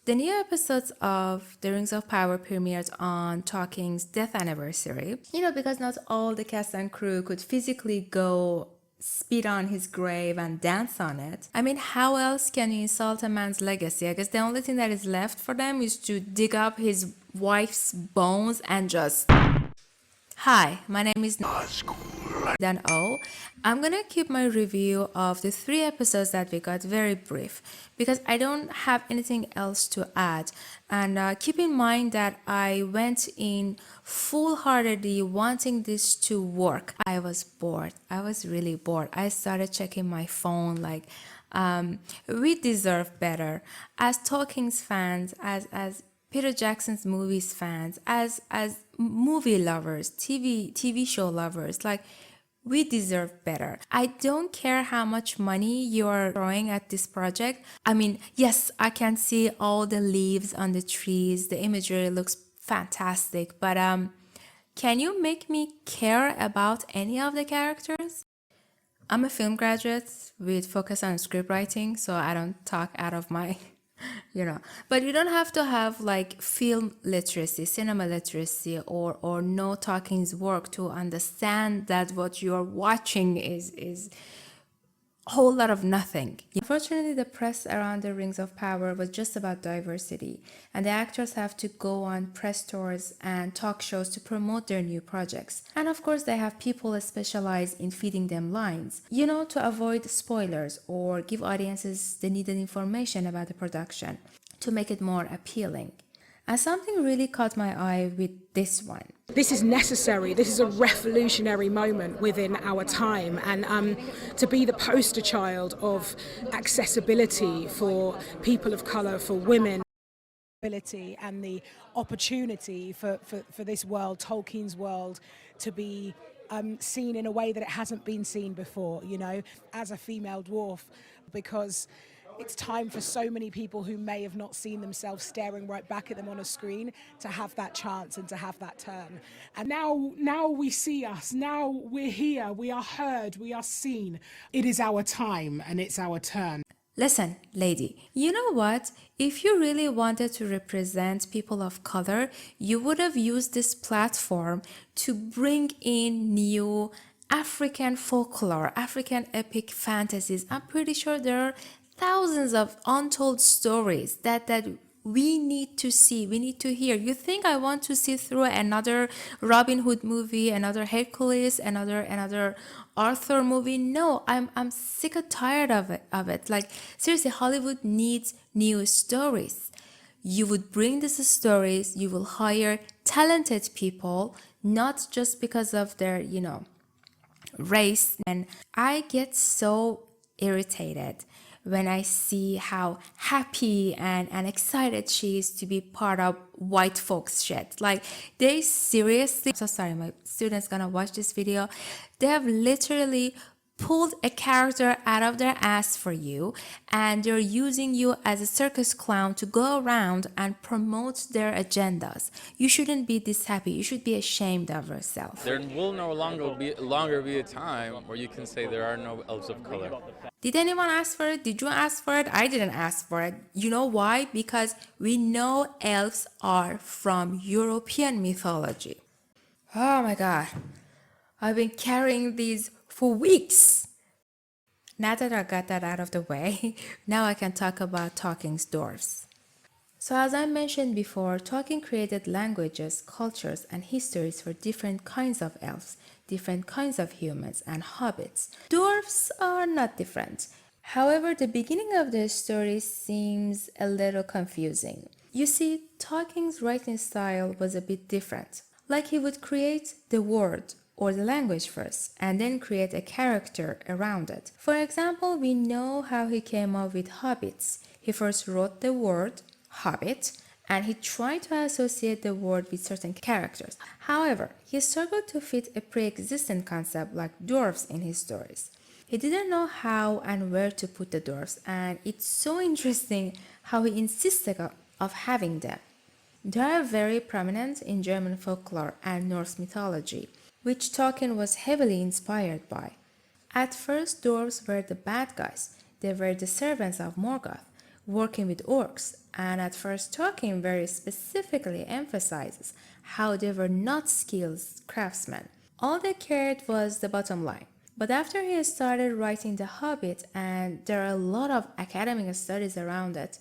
The new episodes of The Rings of Power premiered on Tolkien's death anniversary. Because not all the cast and crew could physically go spit on his grave and dance on it. I mean, how else can you insult a man's legacy? I guess the only thing that is left for them is to dig up his wife's bones and just... Hi, my name is Dan O. I'm gonna keep my review of the 3 episodes that we got very brief because I don't have anything else to add. And keep in mind that I went in full-heartedly wanting this to work. I was bored. I was really bored. I started checking my phone like, we deserve better. As Tolkien's fans, as Peter Jackson's movies fans, as movie lovers, TV show lovers, like, we deserve better. I don't care how much money you're throwing at this project. I mean, yes, I can see all the leaves on the trees. The imagery looks fantastic, but can you make me care about any of the characters? I'm a film graduate with focus on script writing, so I don't talk out of my but you don't have to have like film literacy, cinema literacy, or know Tolkien's work to understand that what you're watching is a whole lot of nothing. Unfortunately, the press around the Rings of Power was just about diversity, and the actors have to go on press tours and talk shows to promote their new projects. And of course, they have people specialized in feeding them lines, to avoid spoilers or give audiences the needed information about the production to make it more appealing. And something really caught my eye with this one. This is necessary. This is a revolutionary moment within our time, and to be the poster child of accessibility for people of colour, for women, and the opportunity for this world, Tolkien's world, to be seen in a way that it hasn't been seen before, as a female dwarf, because it's time for so many people who may have not seen themselves staring right back at them on a screen to have that chance and to have that turn. And now we see us. Now we're here. We are heard. We are seen. It is our time and it's our turn. Listen, lady, you know what? If you really wanted to represent people of color, you would have used this platform to bring in new African folklore, African epic fantasies. I'm pretty sure there are thousands of untold stories that we need to see, we need to hear. You think I want to see through another Robin Hood movie, another Hercules, another Arthur movie? No, I'm sick and tired of it. Like, seriously, Hollywood needs new stories. You would bring these stories, you will hire talented people, not just because of their, race. And I get so irritated when I see how happy and excited she is to be part of white folks shit. Like, they seriously, I'm so sorry, my students gonna watch this video. They have literally pulled a character out of their ass for you, and they're using you as a circus clown to go around and promote their agendas. You shouldn't be this happy. You should be ashamed of yourself. There will no longer be a time where you can say there are no elves of color. Did anyone ask for it? Did you ask for it? I didn't ask for it. You know why? Because we know elves are from European mythology. Oh my god. I've been carrying these for weeks. Now that I got that out of the way, now I can talk about Tolkien's dwarves. So as I mentioned before, Tolkien created languages, cultures, and histories for different kinds of elves, different kinds of humans, and hobbits. Dwarves are not different. However, the beginning of the story seems a little confusing. You see, Tolkien's writing style was a bit different. Like, he would create the word or the language first, and then create a character around it. For example, we know how he came up with hobbits. He first wrote the word hobbit, and he tried to associate the word with certain characters. However, he struggled to fit a pre-existent concept like dwarves in his stories. He didn't know how and where to put the dwarves, and it's so interesting how he insisted of having them. They are very prominent in German folklore and Norse mythology, which Tolkien was heavily inspired by. At first, dwarves were the bad guys. They were the servants of Morgoth, working with orcs, and at first Tolkien very specifically emphasizes how they were not skilled craftsmen. All they cared was the bottom line. But after he started writing The Hobbit, and there are a lot of academic studies around it,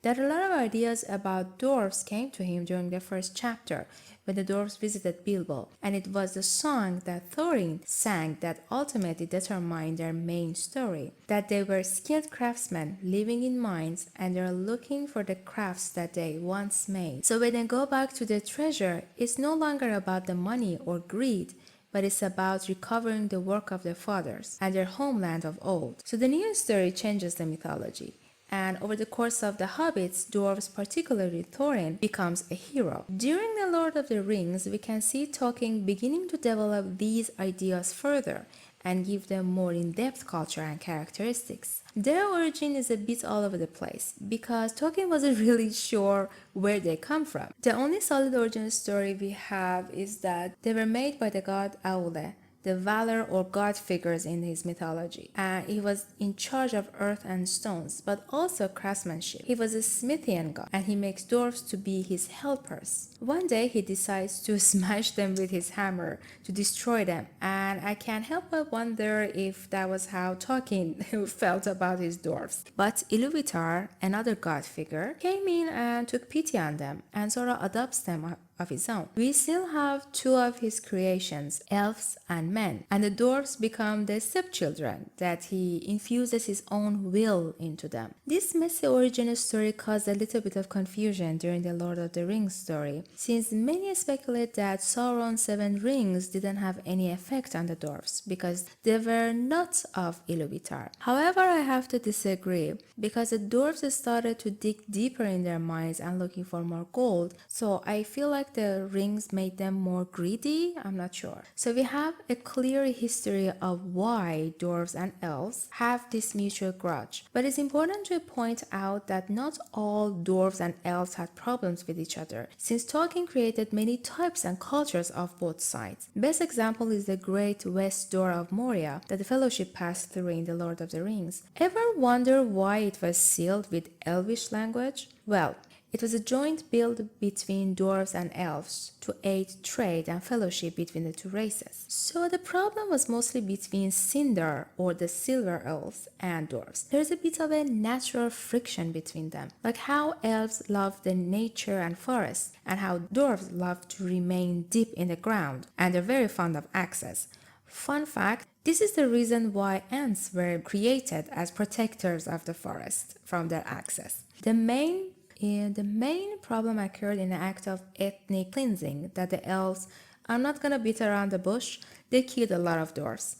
that a lot of ideas about dwarves came to him during the first chapter when the dwarves visited Bilbo, and it was the song that Thorin sang that ultimately determined their main story, that they were skilled craftsmen living in mines and they're looking for the crafts that they once made. So when they go back to the treasure, it's no longer about the money or greed, but it's about recovering the work of their fathers and their homeland of old. So the new story changes the mythology. And over the course of the Hobbits, dwarves, particularly Thorin, becomes a hero. During The Lord of the Rings, we can see Tolkien beginning to develop these ideas further and give them more in-depth culture and characteristics. Their origin is a bit all over the place because Tolkien wasn't really sure where they come from. The only solid origin story we have is that they were made by the god Aule, the valor or god figures in his mythology, and he was in charge of earth and stones, but also craftsmanship. He was a Smithian god, and he makes dwarves to be his helpers. One day he decides to smash them with his hammer to destroy them, and I can't help but wonder if that was how Tolkien felt about his dwarves. But Iluvatar, another god figure, came in and took pity on them and sort of adopts them of his own. We still have two of his creations, elves and men, and the dwarves become the stepchildren that he infuses his own will into them. This messy origin story caused a little bit of confusion during the Lord of the Rings story, since many speculate that Sauron's 7 rings didn't have any effect on the dwarves because they were not of Iluvatar. However, I have to disagree because the dwarves started to dig deeper in their minds and looking for more gold, so I feel like the rings made them more greedy. I'm not sure. So we have a clear history of why dwarves and elves have this mutual grudge. But it's important to point out that not all dwarves and elves had problems with each other, since Tolkien created many types and cultures of both sides. Best example is the Great West Door of Moria that the Fellowship passed through in The Lord of the Rings. Ever wonder why it was sealed with Elvish language? Well, it was a joint build between dwarves and elves to aid trade and fellowship between the two races. So the problem was mostly between Sindar, or the Silver Elves, and dwarves. There's a bit of a natural friction between them, like how elves love the nature and forest, and how dwarves love to remain deep in the ground, and they're very fond of access. Fun fact, this is the reason why ants were created as protectors of the forest from their access. The main problem occurred in the act of ethnic cleansing that the elves, I'm not gonna beat around the bush, they killed a lot of dwarves.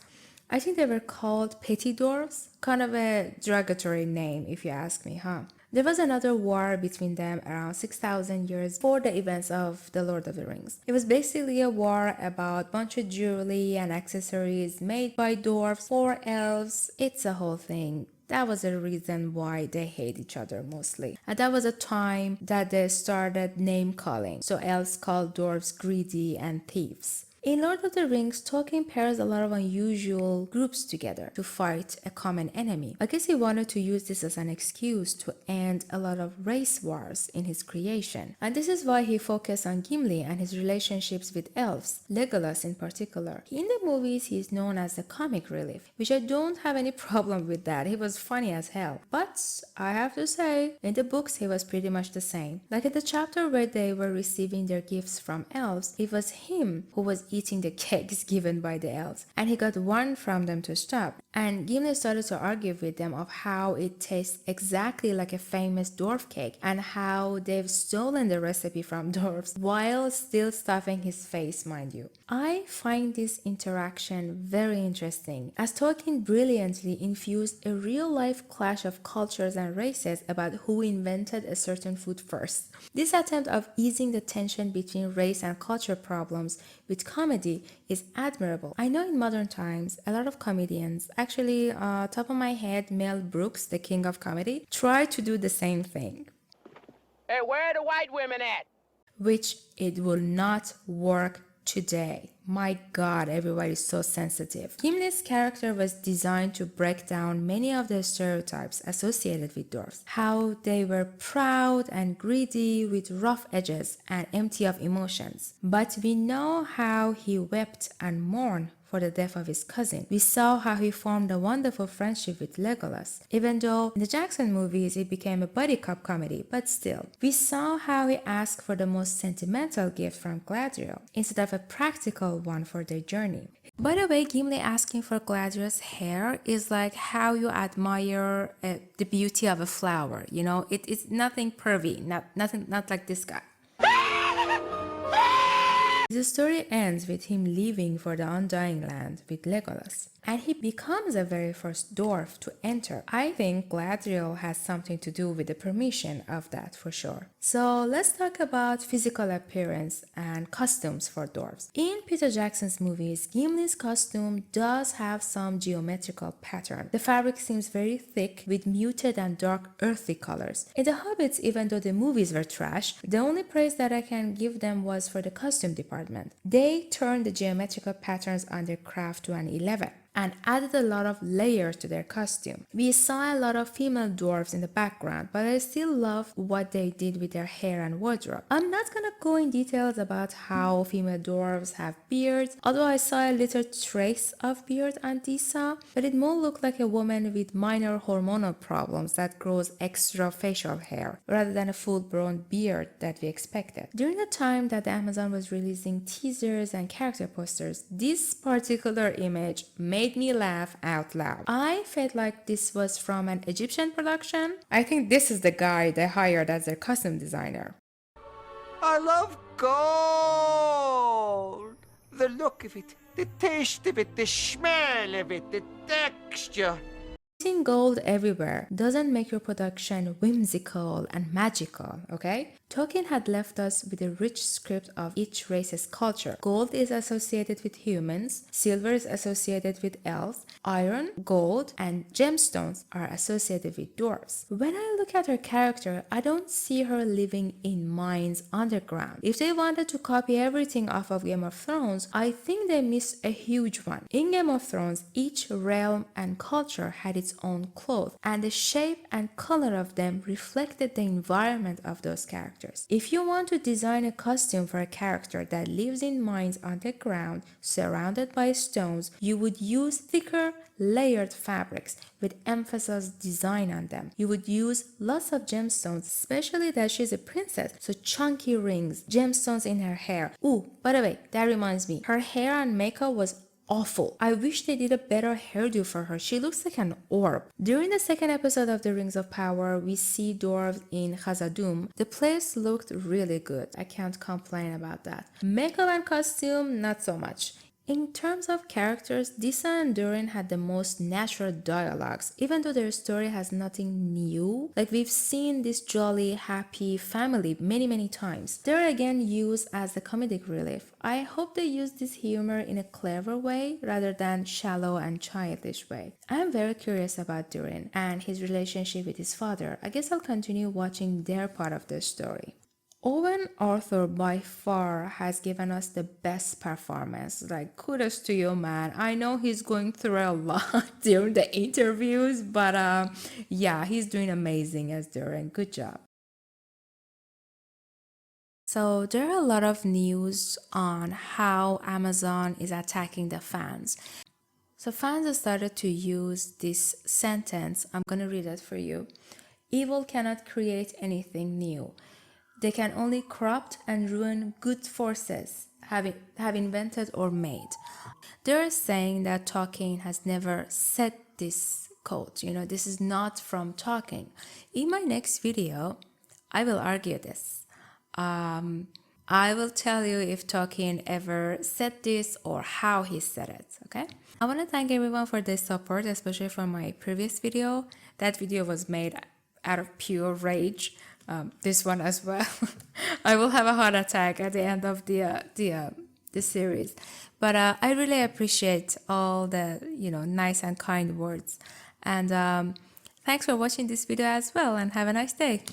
I think they were called petty dwarves, kind of a derogatory name if you ask me, huh? There was another war between them around 6,000 years before the events of The Lord of the Rings. It was basically a war about bunch of jewelry and accessories made by dwarves for elves. It's a whole thing. That was the reason why they hate each other mostly. And that was a time that they started name calling. So elves called dwarves greedy and thieves. In Lord of the Rings, Tolkien pairs a lot of unusual groups together to fight a common enemy. I guess he wanted to use this as an excuse to end a lot of race wars in his creation. And this is why he focused on Gimli and his relationships with elves, Legolas in particular. In the movies, he is known as the comic relief, which I don't have any problem with that. He was funny as hell. But I have to say, in the books, he was pretty much the same. Like in the chapter where they were receiving their gifts from elves, it was him who was eating the cakes given by the elves, and he got warned from them to stop. And Gimli started to argue with them of how it tastes exactly like a famous dwarf cake and how they've stolen the recipe from dwarves while still stuffing his face, mind you. I find this interaction very interesting, as Tolkien brilliantly infused a real-life clash of cultures and races about who invented a certain food first. This attempt of easing the tension between race and culture problems with comedy is admirable. I know in modern times, a lot of comedians, actually, top of my head, Mel Brooks, the king of comedy, try to do the same thing. Hey, where are the white women at? Which it will not work today. My God, everybody's so sensitive. Gimli's character was designed to break down many of the stereotypes associated with dwarfs. How they were proud and greedy with rough edges and empty of emotions. But we know how he wept and mourned for the death of his cousin. We saw how he formed a wonderful friendship with Legolas, even though in the Jackson movies it became a buddy cop comedy, but still. We saw how he asked for the most sentimental gift from Galadriel, instead of a practical one for their journey. By the way, Gimli asking for Galadriel's hair is like how you admire the beauty of a flower, you know? It's nothing pervy, not like this guy. The story ends with him leaving for the Undying Land with Legolas, and he becomes the very first dwarf to enter. I think Galadriel has something to do with the permission of that for sure. So let's talk about physical appearance and costumes for dwarves. In Peter Jackson's movies, Gimli's costume does have some geometrical pattern. The fabric seems very thick with muted and dark earthy colors. In The Hobbits, even though the movies were trash, the only praise that I can give them was for the costume department. They turned the geometrical patterns on their craft to an 11 and added a lot of layers to their costume. We saw a lot of female dwarves in the background, but I still love what they did with their hair and wardrobe. I'm not gonna go in details about how female dwarves have beards, although I saw a little trace of beard on Disa, but it more looked like a woman with minor hormonal problems that grows extra facial hair, rather than a full-blown beard that we expected. During the time that the Amazon was releasing teasers and character posters, this particular image made me laugh out loud. I felt like this was from an Egyptian production. I think this is the guy they hired as their costume designer. I love gold. The look of it, the taste of it, the smell of it, the texture. Putting gold everywhere doesn't make your production whimsical and magical, okay? Tolkien had left us with a rich script of each race's culture. Gold is associated with humans, silver is associated with elves, iron, gold, and gemstones are associated with dwarves. When I look at her character, I don't see her living in mines underground. If they wanted to copy everything off of Game of Thrones, I think they missed a huge one. In Game of Thrones, each realm and culture had its own clothes, and the shape and color of them reflected the environment of those characters. If you want to design a costume for a character that lives in mines underground, surrounded by stones, you would use thicker, layered fabrics with emphasis design on them. You would use lots of gemstones, especially that she's a princess, so chunky rings, gemstones in her hair. Ooh, by the way, that reminds me, her hair and makeup was awful. I wish they did a better hairdo for her. She looks like an orb. During the second episode of The Rings of Power, we see dwarves in Khazad-dûm. The place looked really good. I can't complain about that. Makeup and costume, not so much. In terms of characters, Disa and Durin had the most natural dialogues, even though their story has nothing new. Like, we've seen this jolly, happy family many times. They're again used as the comedic relief. I hope they use this humor in a clever way rather than shallow and childish way. I'm very curious about Durin and his relationship with his father. I guess I'll continue watching their part of the story. Owen Arthur by far has given us the best performance. Like, kudos to you, man. I know he's going through a lot during the interviews, but yeah, he's doing amazing as Durin. Good job. So there are a lot of news on how Amazon is attacking the fans. So fans started to use this sentence. I'm going to read it for you. Evil cannot create anything new. They can only corrupt and ruin good forces have invented or made. They're saying that Tolkien has never said this quote. You know, this is not from Tolkien. In my next video, I will argue this. I will tell you if Tolkien ever said this or how he said it, okay? I want to thank everyone for their support, especially for my previous video. That video was made out of pure rage. This one as well. I will have a heart attack at the end of the series, but I really appreciate all the nice and kind words, and thanks for watching this video as well, and have a nice day.